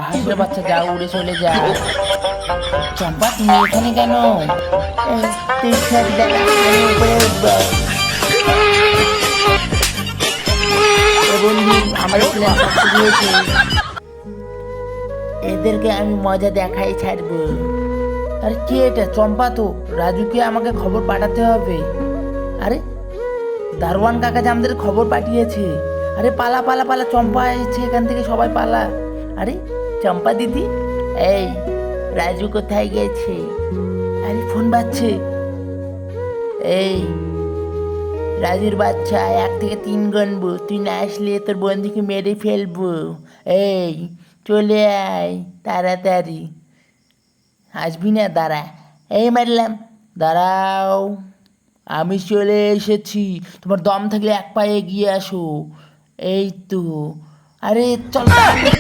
হাঁসের বাচ্চা যা উড়ে চলে যা। চম্পা তুমি এখানে কেন? তুই সব দেখা, আমি উপরে উঠবো। এ বন্ধু, আমার প্ল্যান সাকসেস হয়েছে। এদেরকে আমি মজা দেখাই ছাড়বো। আরে কি এটা? চম্পা তো। রাজুকে আমাকে খবর পাঠাতে হবে। আরে দারোয়ান কাকা যে আমাদের খবর পাঠিয়েছে। আরে পালা পালা পালা, চম্পা এসেছে এখান থেকে, সবাই পালা। আরে চম্পা দিদি, এই রাজু কোথায় গেছে? আরে ফোন বাজছে। এই রাজুর বাচ্চা, 1 থেকে 3 গণবো, তুই না আসলে তোর বন্ধুকে মেরে ফেলবো। এই চলে আয় তাড়াতাড়ি। আসবি না? দাঁড়া। এই মারলাম। দাঁড়াও, আমি চলে এসেছি। তোমার দম থাকলে এক পায়ে এগিয়ে আসো। এই তো। আরে চল তাড়াতাড়ি।